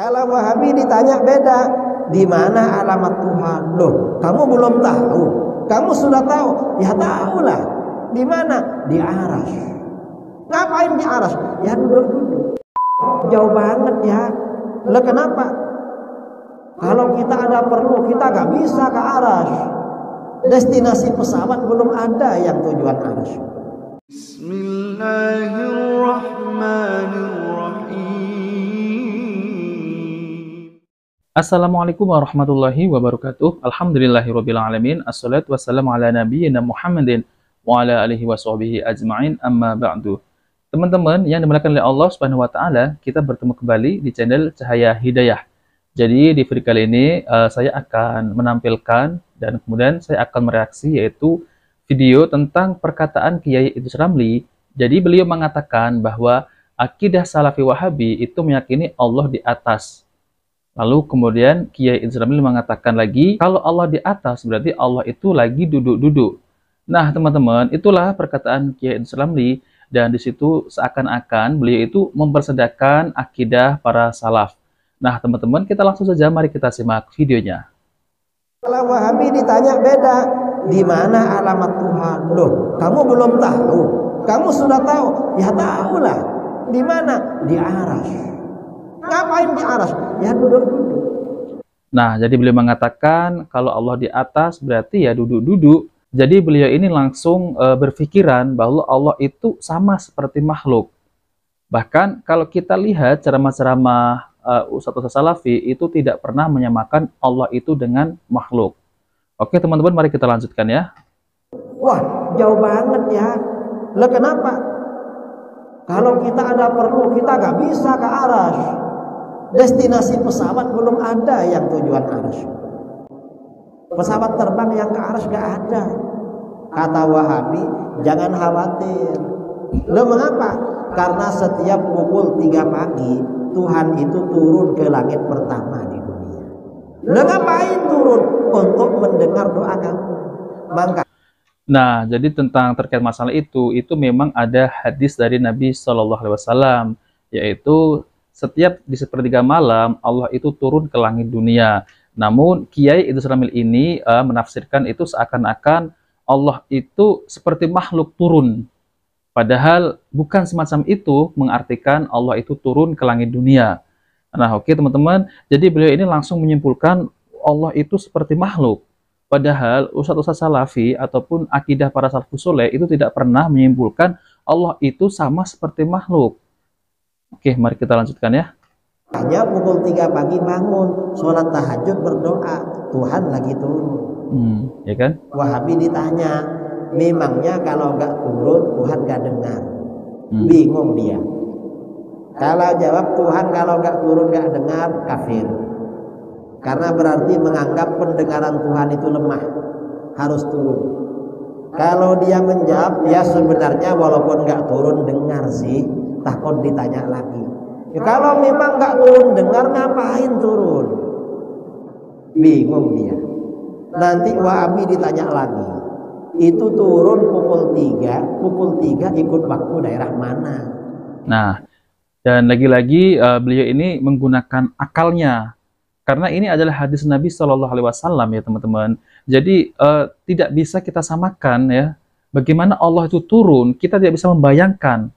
Kalau Wahabi ditanya beda, di mana alamat Tuhan? Loh, kamu belum tahu? Kamu sudah tahu? Ya tahulah. Di mana? Di aras. Ngapain di aras? Ya duduk-duduk. Jauh banget ya. Lah kenapa? Kalau kita ada perlu, kita gak bisa ke aras. Destinasi pesawat belum ada yang tujuan aras. Assalamualaikum warahmatullahi wabarakatuh. Alhamdulillahirrabbilalamin. Assalatu wassalamu ala nabiyyina Muhammadin wa ala alihi wa sahbihi ajma'in, amma ba'du. Teman-teman yang dimuliakan oleh Allah Subhanahu wa taala, kita bertemu kembali di channel Cahaya Hidayah. Jadi di video kali ini saya akan menampilkan dan kemudian saya akan mereaksi yaitu video tentang perkataan Kiai Idrus Ramli. Jadi beliau mengatakan bahwa akidah Salafi Wahabi itu meyakini Allah di atas. Lalu kemudian Kiai Idrus Ramli mengatakan lagi, kalau Allah di atas berarti Allah itu lagi duduk-duduk. Nah teman-teman, itulah perkataan Kiai Idrus Ramli, dan di situ seakan-akan beliau itu mempersedakan akidah para salaf. Nah teman-teman, kita langsung saja mari kita simak videonya. Kalau Wahabi ditanya beda, di mana alamat Tuhan? Loh, kamu belum tahu? Kamu sudah tahu? Ya tahulah. Di mana? Di aras. Ngapain di aras? Ya duduk-duduk. Nah, jadi beliau mengatakan kalau Allah di atas berarti ya duduk-duduk. Jadi beliau ini langsung berpikiran bahwa Allah itu sama seperti makhluk. Bahkan kalau kita lihat ceramah-ceramah Ustadz Salafi itu tidak pernah menyamakan Allah itu dengan makhluk. Oke teman-teman, mari kita lanjutkan ya. Wah, jauh banget ya. Lah kenapa? Kalau kita ada perlu, kita nggak bisa ke aras. Destinasi pesawat belum ada yang tujuan aras. Pesawat terbang yang ke aras nggak ada. Kata Wahabi, jangan khawatir. Loh mengapa? Karena setiap pukul 3 pagi Tuhan itu turun ke langit pertama di dunia. Loh ngapain turun? Untuk mendengar doa kamu. Maka Nah, jadi tentang terkait masalah itu memang ada hadis dari Nabi Shallallahu Alaihi Wasallam, yaitu setiap di sepertiga malam Allah itu turun ke langit dunia. Namun Kiai Idrus Ramli ini menafsirkan itu seakan-akan Allah itu seperti makhluk turun. Padahal bukan semacam itu mengartikan Allah itu turun ke langit dunia. Nah oke teman-teman, jadi beliau ini langsung menyimpulkan Allah itu seperti makhluk. Padahal Ustadz Salafi ataupun akidah para salafus saleh itu tidak pernah menyimpulkan Allah itu sama seperti makhluk. Oke, mari kita lanjutkan ya. hanya pukul 3 pagi bangun, sholat tahajud, berdoa, Tuhan lagi turun. Ya kan? Wahabi ditanya, memangnya kalau nggak turun Tuhan nggak dengar? Bingung dia. Kalau jawab Tuhan kalau nggak turun nggak dengar, kafir. Karena berarti menganggap pendengaran Tuhan itu lemah, harus turun. Kalau dia menjawab, ya sebenarnya walaupun nggak turun dengar sih, takut ditanya lagi. Ya, kalau memang nggak turun dengar, ngapain turun? Bingung dia. Nanti Wahabi ditanya lagi, itu turun pukul 3 ikut waktu daerah mana? Nah, dan lagi-lagi beliau ini menggunakan akalnya. Karena ini adalah hadis Nabi Shallallahu Alaihi Wasallam ya teman-teman. Jadi tidak bisa kita samakan ya. Bagaimana Allah itu turun, kita tidak bisa membayangkan.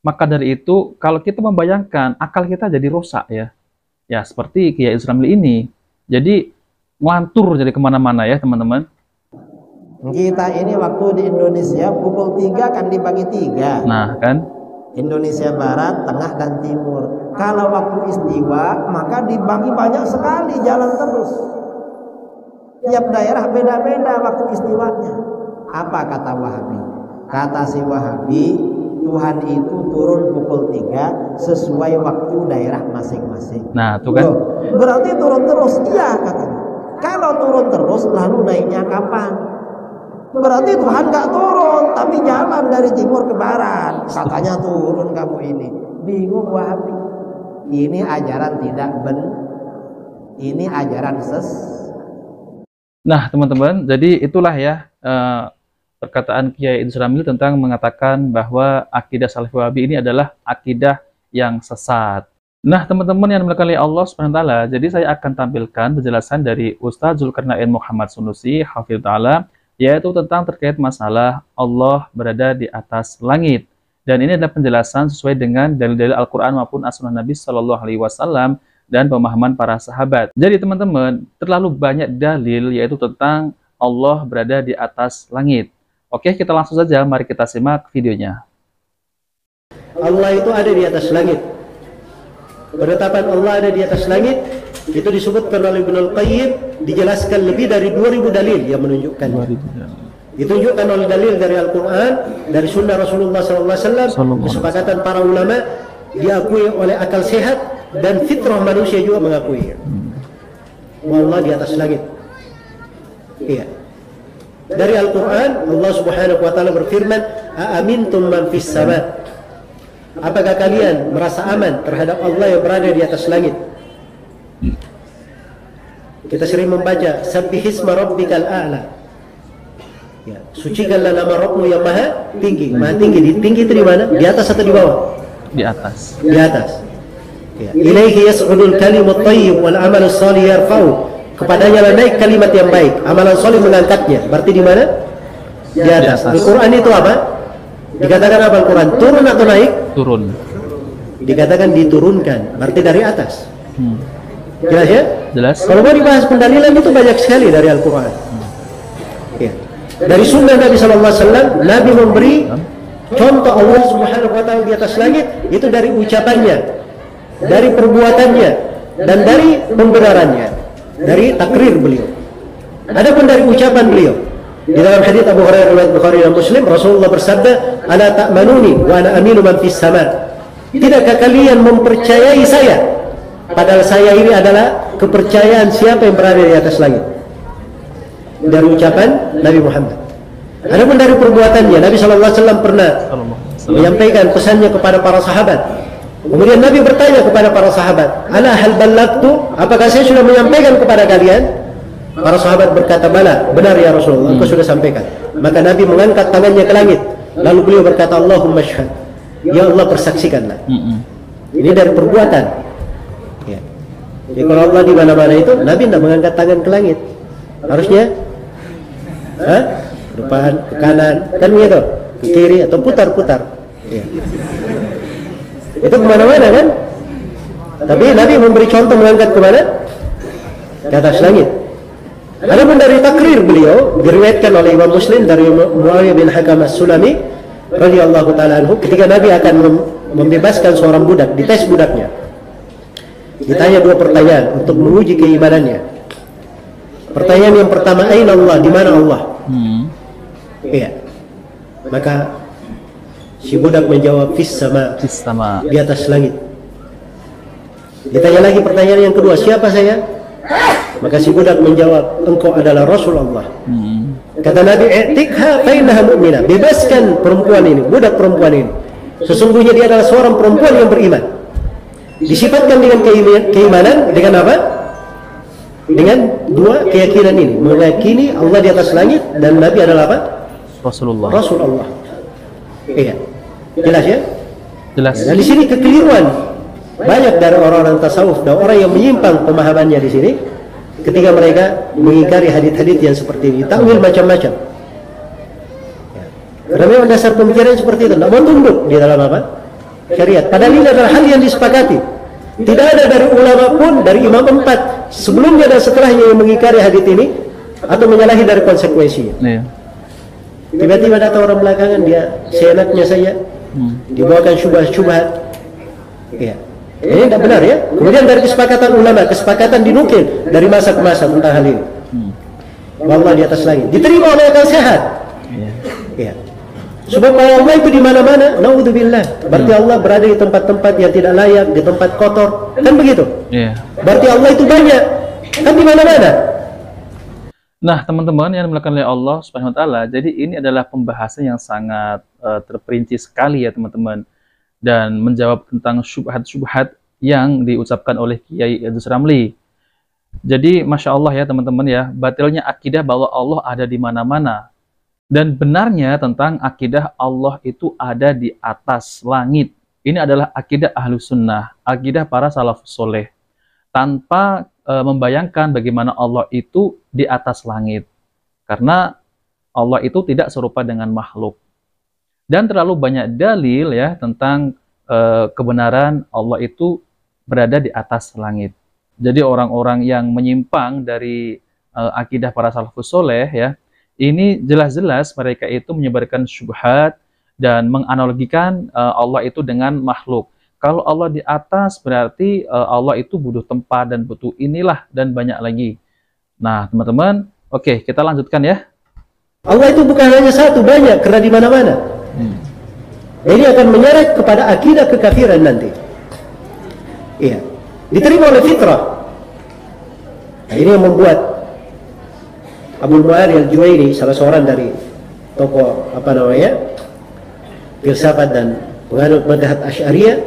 Maka dari itu, kalau kita membayangkan, akal kita jadi rusak ya. Ya seperti Kiai Idrus Ramli ini. Jadi ngelantur jadi kemana-mana ya teman-teman. Kita ini waktu di Indonesia pukul 3 kan dibagi 3. Nah kan. Indonesia Barat, Tengah dan Timur. Kalau waktu istiwa maka dibagi banyak sekali, jalan terus. Tiap daerah beda-beda waktu istiwanya. Apa kata Wahabi? Kata si Wahabi, Tuhan itu turun pukul 3 sesuai waktu daerah masing-masing. Nah tuh kan. Loh, berarti turun terus? Iya katanya. Kalau turun terus lalu naiknya kapan? Berarti Tuhan nggak turun, tapi jalan dari timur ke barat. Katanya turun kamu ini. Bingung Wahabi. Ini ajaran tidak benar. Ini ajaran Nah teman-teman, jadi itulah ya perkataan Kiai Idrus Ramli tentang mengatakan bahwa akidah Salafi Wahabi ini adalah akidah yang sesat. Nah, teman-teman yang dimuliakan oleh Allah Subhanahu wa taala, jadi saya akan tampilkan penjelasan dari Ustaz Zulkarnain Muhammad Sunusi, hafidz taala, yaitu tentang terkait masalah Allah berada di atas langit. Dan ini adalah penjelasan sesuai dengan dalil-dalil Al-Qur'an maupun as-sunnah Nabi Shallallahu alaihi wasallam dan pemahaman para sahabat. Jadi teman-teman, terlalu banyak dalil yaitu tentang Allah berada di atas langit. Oke, kita langsung saja, mari kita simak videonya. Allah itu ada di atas langit. Penetapan Allah ada di atas langit itu disebutkan oleh Ibnu Al-Qayyim, dijelaskan lebih dari 2000 dalil yang menunjukkan. Ditunjukkan oleh dalil dari Al-Quran, dari Sunnah Rasulullah SAW, kesepakatan para ulama, diakui oleh akal sehat dan fitrah manusia juga mengakui. Allah di atas langit. Iya. Dari Al-Quran, Allah Subhanahu Wa Taala berfirman, "Aamintum man fis sama." Apakah kalian merasa aman terhadap Allah yang berada di atas langit? Kita sering membaca Sabbihisma rabbikal a'la. Ya, sucikanlah nama Rabbmu yang maha tinggi. Maha tinggi, tinggi itu di mana? Di atas atau di bawah? Di atas. Di atas. Ya. Ilaihi yas'udul kalimut thayyib wal amalus shalih yarfa'u. Kepadanya lah naik kalimat yang baik, amalan saleh mengangkatnya. Berarti di mana? Di atas. Al-Quran itu apa? Dikatakan apa Al-Quran? Turun atau naik? Turun. Dikatakan diturunkan, berarti dari atas. Jelas ya? Jelas. Kalau mau dibahas pendalilan itu banyak sekali dari Al-Quran. Ya. Dari sunnah Nabi SAW, Nabi memberi contoh Allah Subhanahu Wa Taala di atas langit itu dari ucapannya, dari perbuatannya, dan dari pembenarannya, dari takrir beliau. Adapun dari ucapan beliau, di dalam hadits Abu Hurairah riwayat Bukhari dan Muslim, Rasulullah bersabda, "Ala ta'manuni wa ana aminu man fis sama." Tidakkah kalian mempercayai saya? Padahal saya ini adalah kepercayaan siapa yang berada di atas langit. Dari ucapan Nabi Muhammad. Adapun dari perbuatannya, Nabi SAW pernah menyampaikan pesannya kepada para sahabat. Kemudian Nabi bertanya kepada para sahabat, "Ala hal ballagtu?" Apakah saya sudah menyampaikan kepada kalian? Para sahabat berkata, "Bala, benar ya Rasulullah, engkau sudah sampaikan." Maka Nabi mengangkat tangannya ke langit, lalu beliau berkata, "Allahumma syhad." Ya Allah, persaksikanlah. Ini dari perbuatan. Ya. Jadi kalau Allah di mana-mana itu, Nabi tidak mengangkat tangan ke langit. Harusnya ke depan, ke kanan, kan begitu, ke kiri atau putar-putar. Ya. Itu kemana-mana kan? Tapi Nabi memberi contoh mengangkat ke mana? Ke atas langit. Adapun dari takrir beliau diriwayatkan oleh Imam Muslim dari Muawiyah bin Hakam As-Sulami radhiyallahu taala anhu, ketika Nabi akan membebaskan seorang budak, dites budaknya. Ditanya dua pertanyaan untuk menguji keimanannya. Pertanyaan yang pertama, aina Allah? Di mana Allah? Iya. Maka si budak menjawab, fis sama. Fis sama. Di atas langit. Ditanya lagi pertanyaan yang kedua, siapa saya? Maka si budak menjawab, engkau adalah Rasulullah. Kata Nabi, i'tikha fa innaha mu'minah. Bebaskan perempuan ini, budak perempuan ini. Sesungguhnya dia adalah seorang perempuan yang beriman. Disifatkan dengan keimanan dengan apa? Dengan dua keyakinan ini, meyakini Allah di atas langit dan Nabi adalah apa? Rasulullah. Rasulullah. Iya. Jelas ya? Jelas. Nah, di sini kekeliruan banyak dari orang-orang tasawuf dan orang yang menyimpang pemahamannya di sini ketika mereka mengingkari hadits-hadits yang seperti ini, takwil macam-macam. Ya. Karena memang dasar pemikiran seperti itu, tidak mau tunduk di dalam apa? Syariat. Padahal ini adalah hal yang disepakati. Tidak ada dari ulama pun, dari imam empat sebelumnya dan setelahnya yang mengingkari hadits ini atau menyalahi dari konsekuensinya. Iya. Tiba-tiba datang orang belakangan, dia seenaknya saja dibawakan syubhat-syubhat. Ya. Ini tidak benar ya. Kemudian dari kesepakatan ulama, kesepakatan dinukil dari masa ke masa tentang hal ini. Allah di atas langit diterima oleh akal sehat. Ya. Sebab Allah itu di mana-mana, naudzubillah. Berarti Allah berada di tempat-tempat yang tidak layak, di tempat kotor, kan begitu? Iya. Berarti Allah itu banyak, kan di mana-mana. Nah, teman-teman yang dimuliakan oleh Allah Subhanahu wa taala, jadi ini adalah pembahasan yang sangat terperinci sekali ya, teman-teman. Dan menjawab tentang syubhat-syubhat yang diucapkan oleh Kiai Idrus Ramli. Jadi, Masya Allah ya teman-teman ya, batilnya akidah bahwa Allah ada di mana-mana. Dan benarnya tentang akidah Allah itu ada di atas langit. Ini adalah akidah Ahlus Sunnah, akidah para salafus soleh. Tanpa membayangkan bagaimana Allah itu di atas langit. Karena Allah itu tidak serupa dengan makhluk. Dan terlalu banyak dalil ya tentang kebenaran Allah itu berada di atas langit. Jadi orang-orang yang menyimpang dari akidah para salafus soleh ya, ini jelas-jelas mereka itu menyebarkan syubhat dan menganalogikan Allah itu dengan makhluk. Kalau Allah di atas berarti Allah itu butuh tempat dan butuh inilah dan banyak lagi. Nah, teman-teman, oke, kita lanjutkan ya. Allah itu bukan hanya satu, banyak, karena di mana-mana. Ini akan menyeret kepada akidah kekafiran nanti. Iya, diterima oleh fitrah. Nah, ini yang membuat Abu Mu'ari al-Juwaini, salah seorang dari tokoh filsafat dan penganut madhab Asy'ariyah,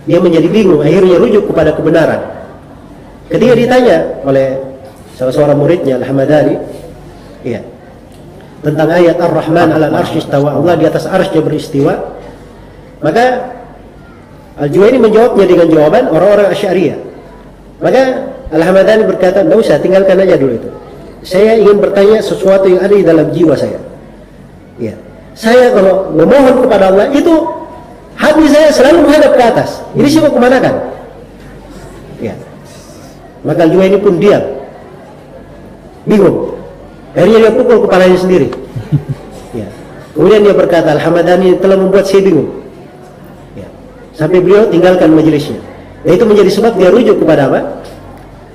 dia menjadi bingung, akhirnya rujuk kepada kebenaran. Ketika ditanya oleh salah seorang muridnya Al-Hamadani, iya, tentang ayat Ar-Rahman 'alal arsy istawa, Allah di atas arsy beristiwa, maka Al-Juwaini menjawabnya dengan jawaban orang-orang Asy'ariyah. Maka Al-Hamadani berkata, "Enggak usah, tinggalkan aja dulu itu. Saya ingin bertanya sesuatu yang ada di dalam jiwa saya. Ya. Saya kalau memohon kepada Allah itu hati saya selalu menghadap ke atas. Ini sih mau kemana kan?" Ya. Maka Al-Juwaini pun diam, bingung. Akhirnya dia pukul kepalanya sendiri. Ya. Kemudian dia berkata, "Al-Hamadani telah membuat saya bingung." Ya. Sampai beliau tinggalkan majelisnya. Dan itu menjadi sebab dia rujuk kepada apa?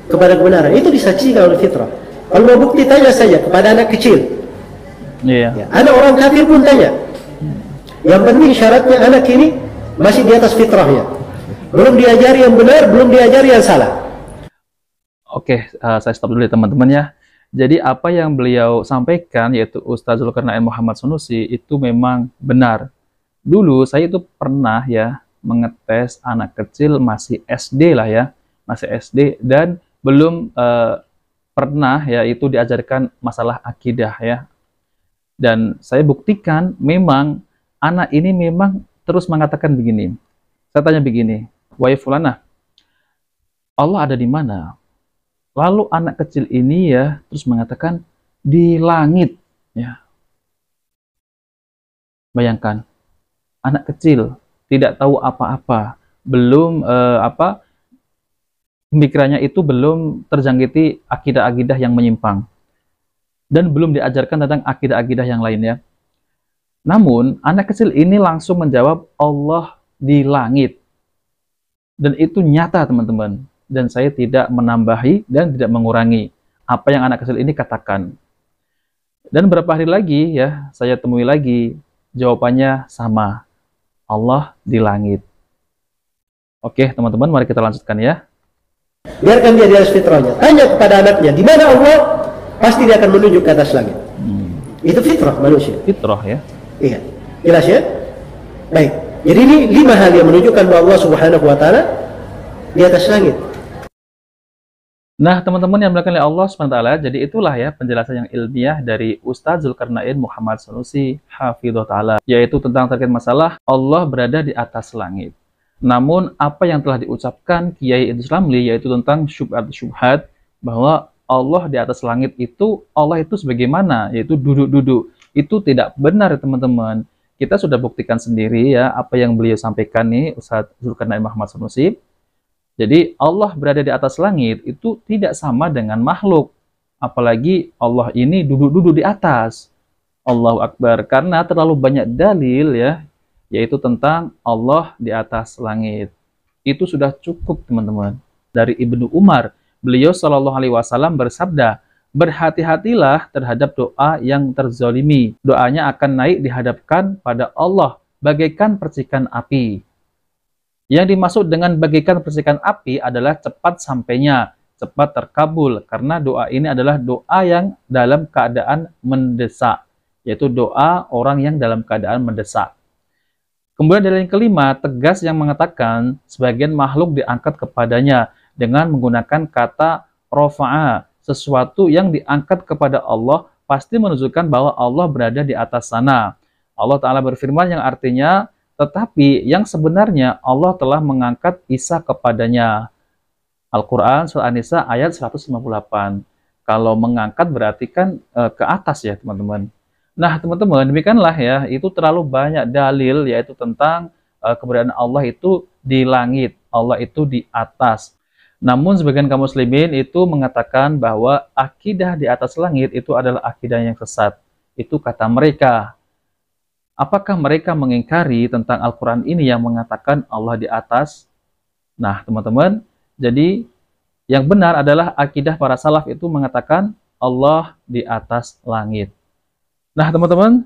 Kepada kebenaran. Itu disaksikan oleh fitrah. Kalau mau bukti, tanya saja kepada anak kecil. Yeah. Ya, ada orang kafir pun tanya. Yang penting syaratnya anak ini masih di atas fitrahnya. Belum diajari yang benar, belum diajari yang salah. Oke, saya stop dulu ya teman-teman ya. Jadi apa yang beliau sampaikan, yaitu Ustaz Zulkarnain Muhammad Sunusi, itu memang benar. Dulu saya itu pernah ya mengetes anak kecil masih SD lah ya, masih SD, dan belum pernah ya itu diajarkan masalah akidah ya. Dan saya buktikan memang anak ini memang terus mengatakan begini. Saya tanya begini, "Wahai fulana, Allah ada di mana?" Lalu anak kecil ini ya terus mengatakan di langit ya. Bayangkan, anak kecil tidak tahu apa-apa, belum pemikirannya itu belum terjangkiti akidah-akidah yang menyimpang dan belum diajarkan tentang akidah-akidah yang lainnya. Namun anak kecil ini langsung menjawab Allah di langit, dan itu nyata teman-teman. Dan saya tidak menambahi dan tidak mengurangi apa yang anak kecil ini katakan. Dan beberapa hari lagi ya, saya temui lagi, jawabannya sama. Allah di langit. Oke, teman-teman, mari kita lanjutkan ya. Biarkan dia di atas fitrahnya. Tanya kepada anaknya, di mana Allah? Pasti dia akan menunjuk ke atas langit. Itu fitrah manusia. Fitrah ya. Iya. Jelas ya? Baik. Jadi ini 5 hal yang menunjukkan bahwa Allah Subhanahu wa taala di atas langit. Nah, teman-teman yang dimuliakan oleh Allah SWT, jadi itulah ya penjelasan yang ilmiah dari Ustaz Zulkarnain Muhammad Sunusi Hafidhah Ta'ala, yaitu tentang terkait masalah Allah berada di atas langit. Namun, apa yang telah diucapkan Kiai Idrus Ramli, yaitu tentang syubhat, bahwa Allah di atas langit itu, Allah itu sebagaimana, yaitu duduk-duduk. Itu tidak benar, teman-teman. Kita sudah buktikan sendiri ya, apa yang beliau sampaikan nih, Ustaz Zulkarnain Muhammad Sunusi. Jadi Allah berada di atas langit itu tidak sama dengan makhluk. Apalagi Allah ini duduk-duduk di atas. Allahu Akbar. Karena terlalu banyak dalil ya, yaitu tentang Allah di atas langit. Itu sudah cukup teman-teman. Dari Ibnu Umar, beliau SAW bersabda, "Berhati-hatilah terhadap doa yang terzolimi. Doanya akan naik dihadapkan pada Allah bagaikan percikan api." Yang dimaksud dengan bagaikan percikan api adalah cepat sampainya, cepat terkabul, karena doa ini adalah doa yang dalam keadaan mendesak, yaitu doa orang yang dalam keadaan mendesak. Kemudian dari yang kelima, tegas yang mengatakan sebagian makhluk diangkat kepadanya dengan menggunakan kata rofa'a, sesuatu yang diangkat kepada Allah pasti menunjukkan bahwa Allah berada di atas sana. Allah Ta'ala berfirman yang artinya, Tetapi yang sebenarnya Allah telah mengangkat Isa kepadanya. Al-Quran surah An-Nisa ayat 158. Kalau mengangkat berarti kan ke atas ya teman-teman. Nah teman-teman, demikianlah ya, itu terlalu banyak dalil yaitu tentang keberadaan Allah itu di langit, Allah itu di atas. Namun sebagian kaum muslimin itu mengatakan bahwa akidah di atas langit itu adalah akidah yang sesat. Itu kata mereka. Apakah mereka mengingkari tentang Al-Quran ini yang mengatakan Allah di atas? Nah teman-teman, jadi yang benar adalah akidah para salaf itu mengatakan Allah di atas langit. Nah teman-teman,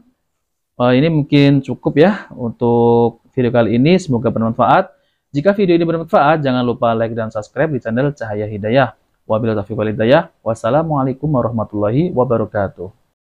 ini mungkin cukup ya untuk video kali ini. Semoga bermanfaat. Jika video ini bermanfaat, jangan lupa like dan subscribe di channel Cahaya Hidayah. Wabillahi taufiq wal hidayah. Wassalamualaikum warahmatullahi wabarakatuh.